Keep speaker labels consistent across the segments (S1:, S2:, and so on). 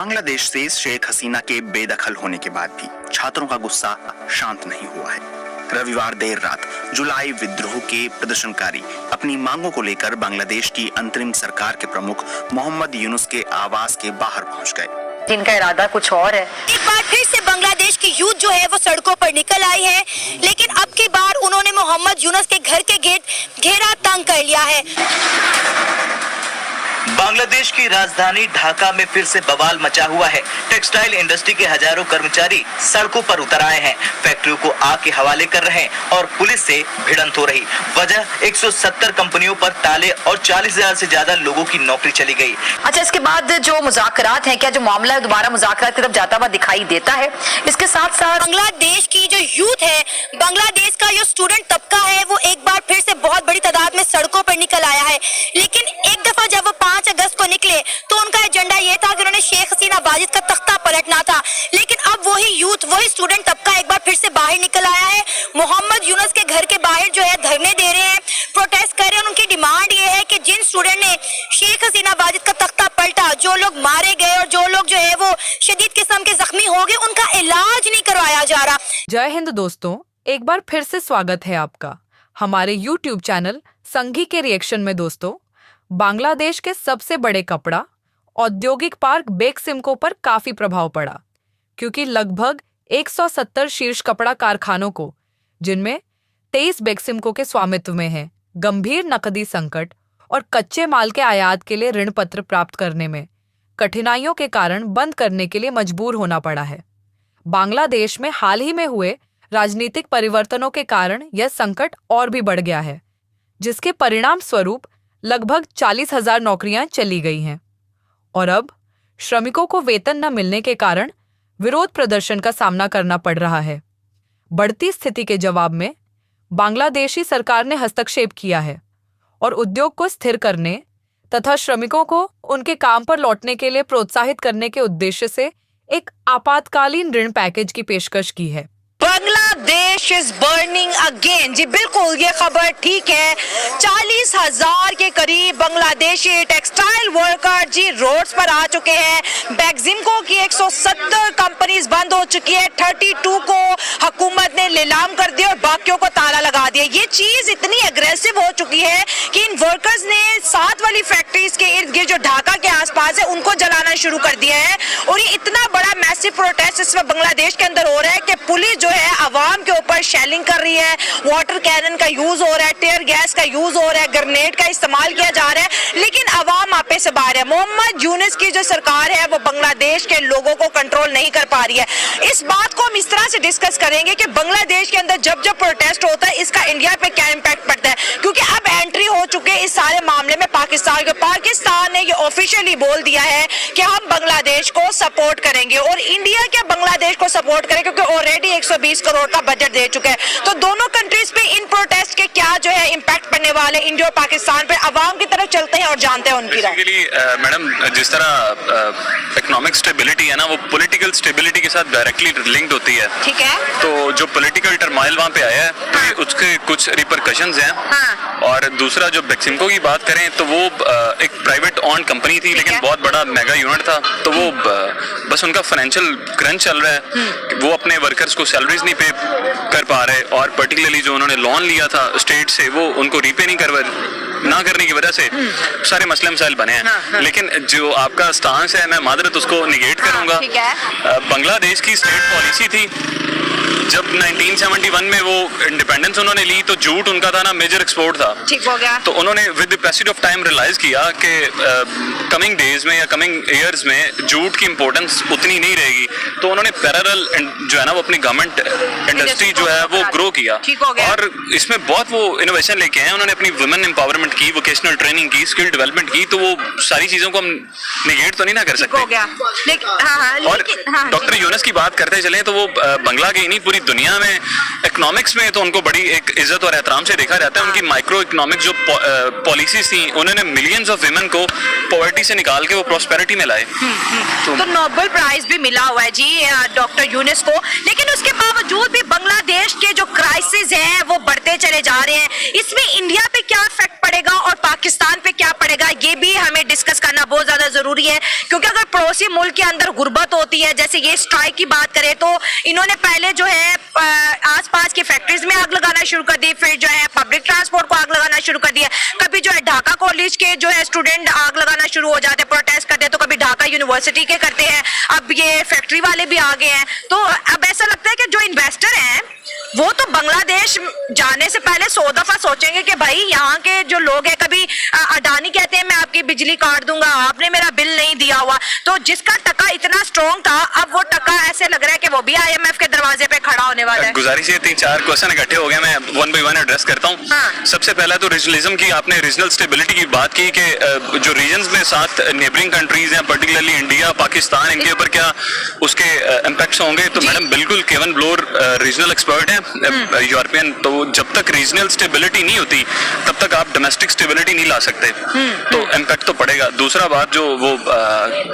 S1: बांग्लादेश से शेख हसीना के बेदखल होने के बाद भी छात्रों का गुस्सा शांत नहीं हुआ है। रविवार देर रात जुलाई विद्रोह के प्रदर्शनकारी अपनी मांगों को लेकर बांग्लादेश की अंतरिम सरकार के प्रमुख मोहम्मद यूनुस के आवास के बाहर पहुंच गए।
S2: जिनका इरादा कुछ और है।
S3: एक बार फिर से बांग्लादेश की यूथ जो है वो सड़कों पर निकल आई है, लेकिन अब की बार उन्होंने मोहम्मद यूनुस के घर के घेरा तंग कर लिया है।
S4: बांग्लादेश की राजधानी ढाका में फिर से बवाल मचा हुआ है। टेक्सटाइल इंडस्ट्री के हजारों कर्मचारी सड़कों पर उतर आए हैं, फैक्ट्रियों को आग के हवाले कर रहे हैं और पुलिस से भिड़ंत हो रही। वजह 170 कंपनियों पर ताले और 40,000 से ज्यादा लोगों की नौकरी चली गई।
S2: अच्छा, इसके बाद जो मुज़ाकरात हैं, क्या जो मामला है दोबारा मुज़ाकरात की तरफ जाता हुआ दिखाई देता है? इसके साथ साथ
S3: बांग्लादेश की जो यूथ है, बांग्लादेश का जो स्टूडेंट तबका है, वो एक बार फिर से बहुत बड़ी तादाद में सड़कों पर निकल आया है। लेकिन एक दफा जब वो 5 अगस्त को निकले तो उनका एजेंडा ये था कि उन्होंने शेख हसीना वाजिद का तख्ता पलटना था। लेकिन अब वही यूथ, वही स्टूडेंट तबका एक बार फिर से बाहर निकल आया है। मोहम्मद यूनुस के घर के बाहर जो है धरने दे रहे हैं, प्रोटेस्ट कर रहे हैं। उनकी डिमांड ये है कि जिन स्टूडेंट ने शेख हसीना वाजिद का तख्ता पलटा, जो लोग मारे गए और जो लोग जो है वो शदीद किस्म के जख्मी हो गए, उनका इलाज नहीं करवाया जा रहा।
S5: जय हिंद दोस्तों, एक बार फिर से स्वागत है आपका हमारे YouTube चैनल संघी के रिएक्शन में। दोस्तों, बांग्लादेश के सबसे बड़े कपड़ा औद्योगिक पार्क बेक्सिमको पर काफी प्रभाव पड़ा, क्योंकि लगभग 170 शीर्ष कपड़ा कारखानों को, जिनमें 23 बेक्सिमको के स्वामित्व में हैं, गंभीर नकदी संकट और कच्चे माल के आयात के लिए ऋण पत्र प्राप्त करने में कठिनाइयों के कारण बंद करने के लिए मजबूर होना पड़ा है। बांग्लादेश में हाल ही में हुए राजनीतिक परिवर्तनों के कारण यह संकट और भी बढ़ गया है, जिसके परिणाम स्वरूप लगभग 40,000 नौकरियां चली गई हैं और अब श्रमिकों को वेतन न मिलने के कारण विरोध प्रदर्शन का सामना करना पड़ रहा है। बढ़ती स्थिति के जवाब में बांग्लादेशी सरकार ने हस्तक्षेप किया है और उद्योग को स्थिर करने तथा श्रमिकों को उनके काम पर लौटने के लिए प्रोत्साहित करने के उद्देश्य से एक आपातकालीन ऋण पैकेज की पेशकश की है।
S3: Bangladesh is burning again. जी बिल्कुल, ये खबर ठीक है। 40,000 के करीब बांग्लादेशी टेक्सटाइल वर्कर जी रोड्स पर आ चुके हैं। बेक्सिमको की 170 कंपनीज बंद हो चुकी है। 32 को हुकूमत ने नीलाम कर दिया और बाकियों को ताला लगा दिया। ये चीज इतनी अग्रेसिव हो चुकी है कि इन वर्कर्स ने साथ वाली फैक्ट्रीज के इर्द गिर्द जो ढाका के आसपास है उनको जलाना शुरू कर दिया है। और ये इतना बड़ा मैसिव प्रोटेस्ट इसमें बांग्लादेश के अंदर हो रहा है कि पुलिस जो है आवाम के ऊपर शेलिंग कर रही है, वाटर कैनन का यूज हो रहा है, टेयर गैस का यूज हो रहा है, ग्रेनेड का इस्तेमाल किया जा रहा है, लेकिन आवाम आपे से बाहर है। मोहम्मद यूनुस की जो सरकार है वो बांग्लादेश के लोगों को कंट्रोल नहीं कर पा रही है। इस बात को हम इस तरह से डिस्कस करेंगे कि बांग्लादेश के अंदर जब जब प्रोटेस्ट होता है इसका इंडिया पे क्या इम्पैक्ट पड़ता है, क्योंकि अब एंट्री हो चुके इस सारे मामले में पाकिस्तान ने ये ऑफिशियली बोल दिया है कि हम बांग्लादेश को सपोर्ट करेंगे और इंडिया क्या बांग्लादेश को सपोर्ट करे, क्योंकि ऑलरेडी 120 करोड़ का बजट दे चुके हैं। तो दोनों कंट्रीज पे इन प्रोटेस्ट के क्या जो है इम्पैक्ट पड़ने वाले इंडिया और पाकिस्तान पे, अवाम की तरफ चलते हैं और जानते हैं उनकी राय।
S6: मैडम, जिस तरह इकोनॉमिक स्टेबिलिटी है ना, वो पॉलिटिकल स्टेबिलिटी के साथ डायरेक्टली लिंक्ड होती है।
S3: ठीक है।
S6: तो जो पॉलिटिकल टर्माइल वहाँ पे आया है, हाँ, तो उसके कुछ रिपरकशंस हैं। हाँ। और दूसरा जो बेक्सिमको की बात करें तो वो एक प्राइवेट ऑन कंपनी थी, लेकिन बहुत बड़ा मेगा यूनिट था। तो वो बस उनका फाइनेंशियल क्रंच चल रहा है, वो अपने वर्कर्स को सैलरीज नहीं पे कर पा रहे और पर्टिकुलरली जो उन्होंने लोन लिया था स्टेट से वो उनको रीपे नहीं ना करने की वजह से सारे मसले मसाइल बने हैं। हाँ। लेकिन जो आपका स्टांस है, मैं मादरत उसको निगेट करूंगा। बांग्लादेश की स्टेट पॉलिसी थी जब 1971 में वो इंडिपेंडेंस उन्होंने ली, तो जूट उनका था ना मेजर एक्सपोर्ट था। ठीक हो गया। तो उन्होंने with the passage of time realise किया कि कमिंग डेज में या कमिंग ईयर्स में जूट की इंपॉर्टेंस उतनी नहीं रहेगी, तो उन्होंने पैरेलल जो है ना वो अपनी गवर्नमेंट इंडस्ट्री जो है वो ग्रो किया। ठीक हो गया। और इसमें बहुत वो इनोवेशन लेके आए। उन्होंने अपनी वुमेन एम्पावरमेंट की, वोकेशनल ट्रेनिंग की, स्किल डेवलपमेंट की। तो वो सारी चीजों को हम निगेट तो नहीं ना कर सकते। और डॉक्टर यूनुस की बात करते चले तो वो बंगला के ही नहीं, पूरी दुनिया में इकोनॉमिक्स में तो उनको बड़ी एक इज्जत और एहतराम से देखा जाता है। उनकी माइक्रो इकोनॉमिक जो पॉलिसीज थी, उन्होंने मिलियंस ऑफ विमेन को पॉवर्टी से निकाल के वो प्रॉस्पेरिटी में लाए।
S3: तो नोबेल प्राइज भी मिला हुआ है जी डॉक्टर यूनिस को, लेकिन उसके बावजूद भी बांग्लादेश के जो क्राइसिस हैं वो बढ़ते चले जा रहे हैं। इसमें इंडिया पे क्या इफेक्ट पड़ेगा और पाकिस्तान पे क्या पड़ेगा, ये भी हमें डिस्कस करना बहुत ज्यादा जरूरी है। क्योंकि अगर पड़ोसी मुल्क के अंदर गुर्बत होती है, जैसे ये स्ट्राइक की बात करें तो इन्होंने पहले जो है आसपास की फैक्ट्रीज में आग लगाना शुरू कर दी, फिर जो है पब्लिक ट्रांसपोर्ट को आग लगाना शुरू कर दिया, कभी जो है ढाका कॉलेज के जो है स्टूडेंट आग लगाना शुरू हो जाते, प्रोटेस्ट करते हैं, तो कभी ढाका यूनिवर्सिटी के करते हैं, अब ये फैक्ट्री वाले भी आ गए हैं। तो अब ऐसा लगता है कि जो इन्वेस्टर हैं वो तो बांग्लादेश जाने से पहले 100 दफा सोचेंगे कि भाई यहाँ के जो लोग हैं, कभी अडानी कहते हैं मैं आपकी बिजली काट दूंगा, आपने मेरा बिल नहीं दिया हुआ, तो जिसका टका इतना स्ट्रॉन्ग था अब वो टका ऐसे लग रहा है कि वो भी IMF के दरवाजे पे खड़ा होने वाला है।
S6: गुजारिश है, 3-4 क्वेश्चन इकट्ठे हो गए, मैं वन बाय वन एड्रेस करता हूँ।
S3: हाँ।
S6: सबसे पहला तो रीजनलिज्म की, आपने रीजनल स्टेबिलिटी की बात की कि जो रीजन्स में 7 नेबरिंग कंट्रीज हैं, पर्टिकुलरली इंडिया, पाकिस्तान, इनके ऊपर क्या उसके इम्पैक्ट्स होंगे, तो मैडम बिल्कुल केवन ब्लोर रीजनल एक्सपर्ट हैं यूरोपियन, तो जब तक रीजनल स्टेबिलिटी नहीं होती तब तक आप डोमेस्टिक स्टेबिलिटी नहीं ला सकते, तो इम्पैक्ट तो पड़ेगा। दूसरा बात जो वो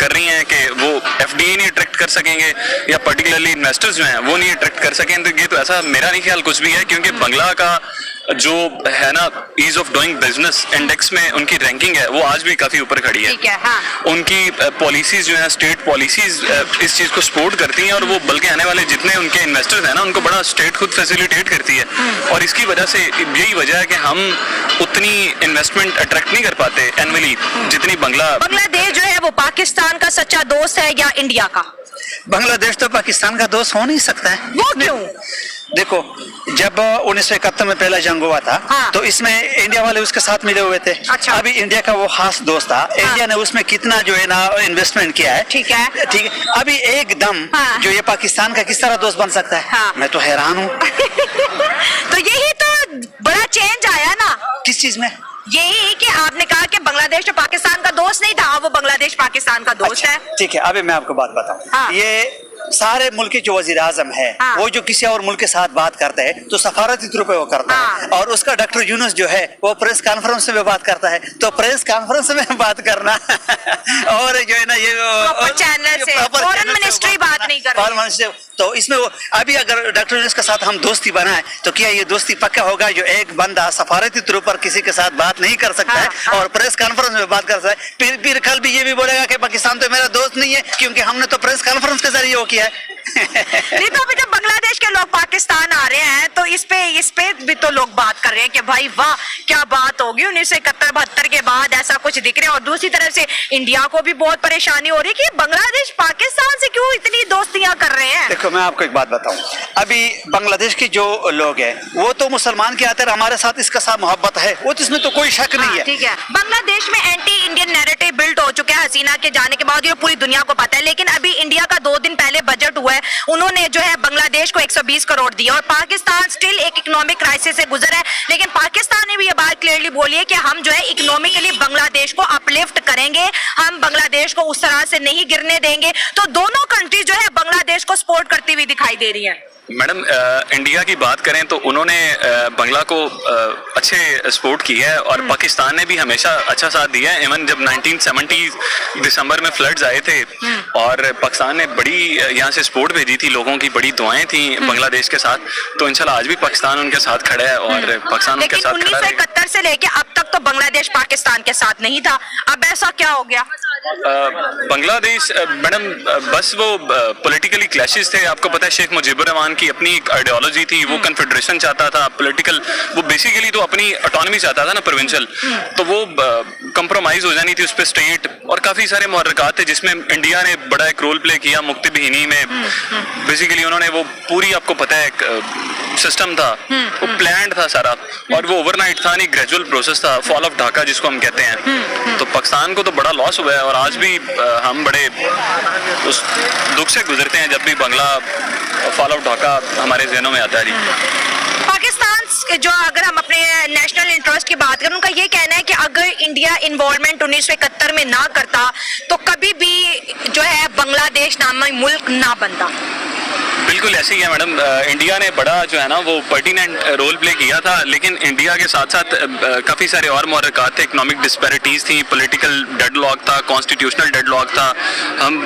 S6: कर रही हैं कि वो FDI नहीं अट्रैक्ट कर सकेंगे या पर्टिकुलरली इन्वेस्टर्स जो हैं वो नहीं अट्रैक्ट कर सकें, तो ये तो ऐसा मेरा नहीं ख्याल कुछ भी है, क्योंकि बंगला का जो है ना ease of doing business index में उनकी रैंकिंग है वो आज भी काफी ऊपर खड़ी है।
S3: ठीक है, हाँ।
S6: उनकी पॉलिसीज जो है, स्टेट पॉलिसीज इस चीज को सपोर्ट करती हैं, और वो बल्कि आने वाले जितने उनके इन्वेस्टर्स हैं ना उनको बड़ा स्टेट खुद फैसिलिटेट करती है, और इसकी वजह से यही वजह है कि हम उतनी इन्वेस्टमेंट अट्रैक्ट नहीं कर पाते एनुअली जितनी
S3: बांग्लादेश जो है वो पाकिस्तान का सच्चा दोस्त है या इंडिया का?
S7: बांग्लादेश तो पाकिस्तान का दोस्त हो नहीं सकता है।
S3: वो क्यों?
S7: देखो, जब 1971 में पहला जंग हुआ था,
S3: हाँ।
S7: तो इसमें इंडिया वाले उसके साथ मिले हुए थे।
S3: अच्छा।
S7: अभी इंडिया का वो खास दोस्त था। हाँ। इंडिया ने उसमें कितना जो है ना इन्वेस्टमेंट किया है।
S3: ठीक है,
S7: ठीक है। अभी एकदम
S3: हाँ।
S7: जो ये पाकिस्तान का किस तरह दोस्त बन सकता है?
S3: हाँ।
S7: मैं तो हैरान हूँ।
S3: तो यही तो बड़ा चेंज आया ना।
S7: किस चीज में?
S3: यही कि आपने कहा कि बांग्लादेश तो पाकिस्तान का दोस्त नहीं था, वो बांग्लादेश पाकिस्तान का दोस्त
S7: अच्छा,
S3: है।
S7: ठीक है। अभी मैं आपको बात बताऊं।
S3: हाँ।
S7: ये सारे मुल्क के जो वजीर आजम है,
S3: हाँ।
S7: वो जो किसी और मुल्क के साथ बात करते हैं तो सफारती तौर पे वो करता
S3: हाँ।
S7: है, और उसका डॉक्टर यूनुस जो है वो प्रेस कॉन्फ्रेंस में बात करता है, तो प्रेस कॉन्फ्रेंस में बात करना और जो है ना ये
S3: चैनल से फॉरेन मिनिस्ट्री बात नहीं कर रही,
S7: तो इसमें वो अभी अगर डॉक्टर यूनुस के साथ हम दोस्ती बनाए तो क्या ये दोस्ती पक्का होगा? जो एक बंदा सफारती तौर पर किसी के साथ बात नहीं कर सकता है,
S3: हाँ।
S7: और प्रेस कॉन्फ्रेंस में बात कर सकता है, फिर कल भी ये भी बोलेगा कि पाकिस्तान तो मेरा दोस्त नहीं है क्योंकि हमने तो प्रेस कॉन्फ्रेंस के जरिए वो किया है।
S3: नहीं तो अभी जब बांग्लादेश के लोग पाकिस्तान आ रहे हैं तो इस पे भी तो लोग बात कर रहे हैं कि भाई वाह क्या बात होगी 1971-72 के बाद ऐसा कुछ दिख रहा है। और दूसरी तरफ से इंडिया को भी बहुत परेशानी हो रही है कि बांग्लादेश पाकिस्तान से क्यों इतनी दोस्तियां कर रहे हैं।
S7: देखो, मैं आपको एक बात बताऊं, अभी बांग्लादेश के जो लोग हैं वो तो मुसलमान के आते हमारे साथ इसका साथ मोहब्बत है, वो तो इसमें तो कोई शक नहीं है।
S3: ठीक है, बांग्लादेश में एंटी इंडियन नैरेटिव बिल्ड हो चुका है हसीना के जाने के बाद, ये पूरी दुनिया को पता है। लेकिन अभी इंडिया का 2 दिन पहले बजट हुआ है, उन्होंने जो है बांग्लादेश को 120 करोड़ दिया, और पाकिस्तान स्टिल एक इकोनॉमिक क्राइसिस से गुजरा है। लेकिन पाकिस्तान ने भी ये बात क्लियरली बोली है कि हम जो है इकोनॉमिकली बांग्लादेश को अपलिफ्ट करेंगे, हम बांग्लादेश को उस तरह से नहीं गिरने देंगे। तो दोनों कंट्री जो है बांग्लादेश को सपोर्ट करती हुई दिखाई दे रही है।
S6: मैडम, इंडिया की बात करें तो उन्होंने बंगला को अच्छे सपोर्ट किया है, और पाकिस्तान ने भी हमेशा अच्छा साथ दिया है। इवन जब 1970 दिसंबर में फ्लड्स आए थे और पाकिस्तान ने बड़ी यहाँ से सपोर्ट भेजी थी, लोगों की बड़ी दुआएं थी बांग्लादेश के साथ, तो इंशाल्लाह आज भी पाकिस्तान उनके साथ खड़ा है और पाकिस्तान उनके साथ खड़ा है।
S3: 1971 से लेके अब तक तो बांग्लादेश पाकिस्तान के साथ नहीं था, अब ऐसा क्या हो गया?
S6: बांग्लादेश मैडम बस वो पॉलिटिकली क्लैशेस थे। आपको पता है शेख मुजीबुर रहमान की अपनी एक आइडियोलॉजी थी, वो कन्फेडरेशन चाहता था, पॉलिटिकल वो बेसिकली तो अपनी ऑटोनॉमी चाहता था ना, प्रोविंशियल, तो वो कंप्रोमाइज हो जानी थी उस पर स्टेट, और काफी सारे मुहर्रिकात थे जिसमें इंडिया ने बड़ा एक रोल प्ले किया। मुक्ति बहिनी में बेसिकली उन्होंने वो पूरी, आपको पता है, एक सिस्टम था, वो प्लान्ड था सारा, और वो ओवरनाइट था नहीं, ग्रेजुअल प्रोसेस था, फॉल ऑफ ढाका जिसको हम कहते हैं। तो पाकिस्तान को तो बड़ा लॉस हुआ है, और आज भी हम बड़े उस दुख से गुजरते हैं जब भी बांग्ला फॉल ऑफ ढाका हमारे ज़हनों में आता है।
S3: पाकिस्तान जो, अगर हम अपने नेशनल इंटरेस्ट की बात करें, उनका ये कहना है कि अगर इंडिया इन्वॉल्वमेंट 1971 में ना करता तो कभी भी जो है बांग्लादेश नामी मुल्क ना बनता।
S6: बिल्कुल ऐसे ही है मैडम। इंडिया ने बड़ा जो है ना वो पर्टिनेंट रोल प्ले किया था, लेकिन इंडिया के साथ साथ काफ़ी सारे और मुहर्रिकात थे। इकोनॉमिक डिस्पैरिटीज़ थी, पॉलिटिकल डेडलॉक था, कॉन्स्टिट्यूशनल डेडलॉक था, हम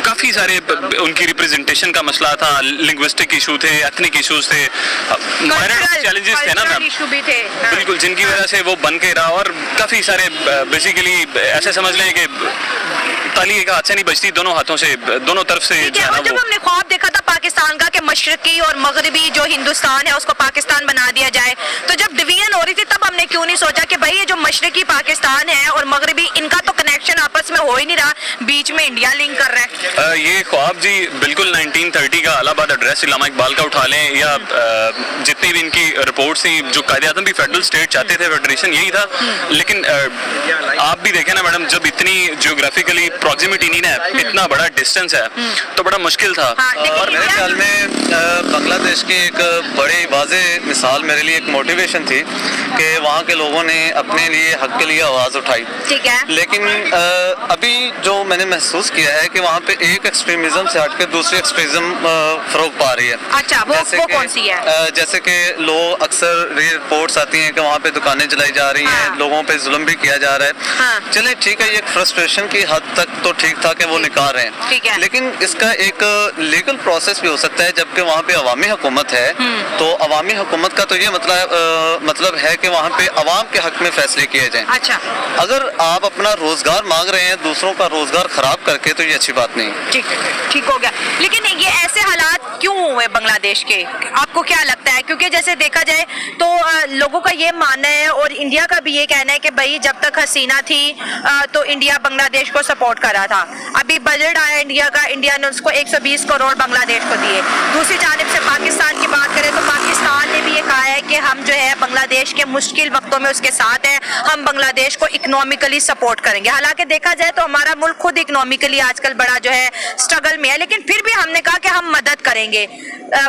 S6: काफ़ी सारे उनकी रिप्रेजेंटेशन का मसला था, लिंग्विस्टिक इशू थे, एथनिक इशूज थे, चैलेंजेस थे ना मैम,
S3: इशू भी थे।
S6: बिल्कुल, जिनकी वजह से वो बन के रहा। और काफ़ी सारे बेसिकली ऐसे समझ लें कि ताली एक हाथ से नहीं बजती, दोनों हाथों से, दोनों तरफ से
S3: ठीक
S6: जो
S3: है।
S6: है ना
S3: और जब
S6: वो
S3: हमने ख्वाब देखा था पाकिस्तान का कि मशरकी और मगरबी जो हिंदुस्तान है उसको पाकिस्तान बना दिया जाए, तो जब डिवीजन हो रही थी तब हमने क्यों नहीं सोचा कि भाई ये जो मशरकी पाकिस्तान है और मगरबी, इनका तो कनेक्शन आपस में हो ही नहीं रहा, बीच में इंडिया लिंक कर रहा है।
S6: ये ख्वाब जी बिल्कुल 1930 का इलाहाबाद एड्रेस इल्लामा इकबाल का उठा लें, या जितनी भी इनकी रिपोर्ट्स थी, जो कायदे-ए-आज़म भी फेडरल स्टेट चाहते थे, फेडरेशन यही था। लेकिन आप भी देखें ना मैडम, जब इतनी जियोग्राफिकली प्रॉक्सिमिटी नहीं है, इतना बड़ा डिस्टेंस है, तो बड़ा मुश्किल था।
S7: और मेरे ख्याल में बांग्लादेश की एक बड़ी वाज़ेह मिसाल मेरे लिए एक मोटिवेशन थी कि वहाँ के लोगों ने अपने लिए हक के लिए आवाज़ उठाई।
S3: ठीक है।
S7: लेकिन अभी जो मैंने महसूस किया है कि वहाँ पे एक एक्सट्रीमिज्म से हट के दूसरी एक्सट्रीमिज्म फरोग पा रही है।
S3: अच्छा, वो कौन सी है?
S7: जैसे कि लोग अक्सर रिपोर्ट्स आती हैं कि वहाँ पे दुकानें जलाई जा रही हैं, लोगों पे जुल्म भी किया जा रहा है।
S3: हाँ।
S7: चले ठीक है, ये फ्रस्ट्रेशन की हद तक तो ठीक था कि वो निकाल रहे हैं,
S3: ठीक है।
S7: लेकिन इसका एक लीगल प्रोसेस भी हो सकता है। जबकि वहाँ पे अवामी हुकूमत है, तो अवामी हुकूमत का तो ये मतलब है कि वहाँ पे अवाम के हक में फैसले किए जाएं।
S3: अच्छा,
S7: अगर आप अपना रोजगार मांग रहे हैं दूसरों का रोजगार खराब करके, तो ये अच्छी बात नहीं।
S3: ठीक हो गया। लेकिन ये ऐसे हालात क्यों हुए बांग्लादेश के, आपको क्या लगता है? क्योंकि जैसे देखा जाए तो लोगों का ये मानना है और इंडिया का भी ये कहना है कि भाई जब तक हसीना थी तो इंडिया बांग्लादेश को सपोर्ट कर रहा था। अभी बजट आया इंडिया का, इंडिया ने उसको 120 करोड़ बांग्लादेश को दिए। दूसरी जानिब से पाकिस्तान की बात करें तो पाकिस्तान ने भी ये कहा है कि हम जो है बांग्लादेश के मुश्किल वक्तों में उसके साथ हैं, हम बांग्लादेश को इकोनॉमिकली सपोर्ट करेंगे। हालांकि देखा जाए तो हमारा मुल्क खुद इकोनॉमिकली आजकल बड़ा जो है स्ट्रगल में है, लेकिन फिर भी हमने कहा कि हम मदद करेंगे।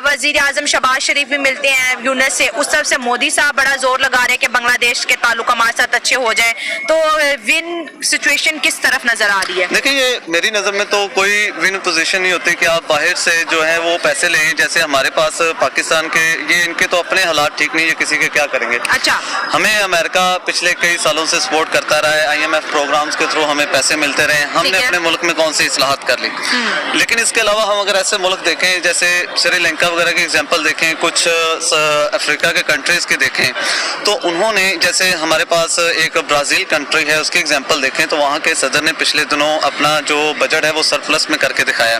S3: वजीर आजम शहबाज शरीफ भी मिलते हैं यूनिस से, उस तरफ से मोदी साहब बड़ा जोर लगा रहे हैं कि बांग्लादेश के ताल्लुक हमारे साथ अच्छे हो जाए। तो विन सिचुएशन किस तरफ नजर आ रही है?
S7: देखिए, ये मेरी नज़र में तो कोई विन पोजीशन नहीं होती कि आप बाहर से जो है वो पैसे लें। जैसे हमारे पास पाकिस्तान के ये इनके तो अपने हालात ठीक नहीं है, किसी के क्या करेंगे।
S3: अच्छा,
S7: हमें अमेरिका पिछले कई सालों से सपोर्ट करता रहा है, IMF प्रोग्राम्स के थ्रू हमें पैसे मिलते रहे, हमने अपने मुल्क में कौन सी इस्लाहात कर ली। लेकिन इसके अलावा हम अगर ऐसे मुल्क देखें जैसे श्रीलंका वगैरह की एग्जांपल देखें, कुछ अफ्रीका के कंट्रीज के देखें, तो उन्होंने, जैसे हमारे पास एक ब्राज़ील कंट्री है उसकी एग्जांपल देखें, तो वहाँ के सदर ने पिछले दिनों अपना जो बजट है वो सरप्लस में करके दिखाया।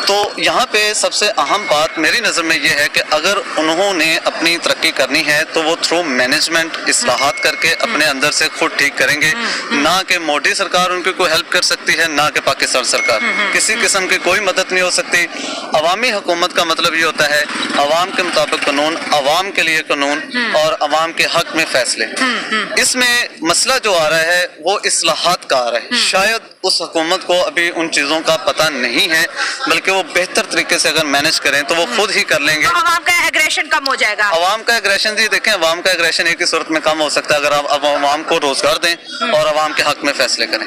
S7: तो यहाँ पे सबसे अहम बात मेरी नज़र में ये है कि अगर उन्होंने अपनी तरक्की करनी है तो वो थ्रू मैनेजमेंट इस्लाहात करके अपने अंदर से खुद ठीक करेंगे, ना कि मोदी सरकार उनकी कोई हेल्प कर सकती है, ना कि पाकिस्तान सरकार। किसी किस्म की कोई मदद नहीं हो सकती। अवामी हुकूमत का मतलब ये होता है अवाम के मुताबिक कानून, अवाम के लिए कानून और अवाम के हक में फैसले। इसमें मसला जो आ रहा है वो इस्लाहात का आ रहा है। शायद उस हुकूमत को अभी उन चीज़ों का पता नहीं है, बल्कि वो बेहतर तरीके से अगर मैनेज करें तो वो खुद ही कर लेंगे।
S3: तो अवाम का एग्रेशन कम हो जाएगा।
S7: अवाम का एग्रेशन जी देखें, अवाम का एग्रेशन एक ही सूरत में कम हो सकता है अगर आप अवाम को रोजगार दें और अवाम के हक में फैसले करें।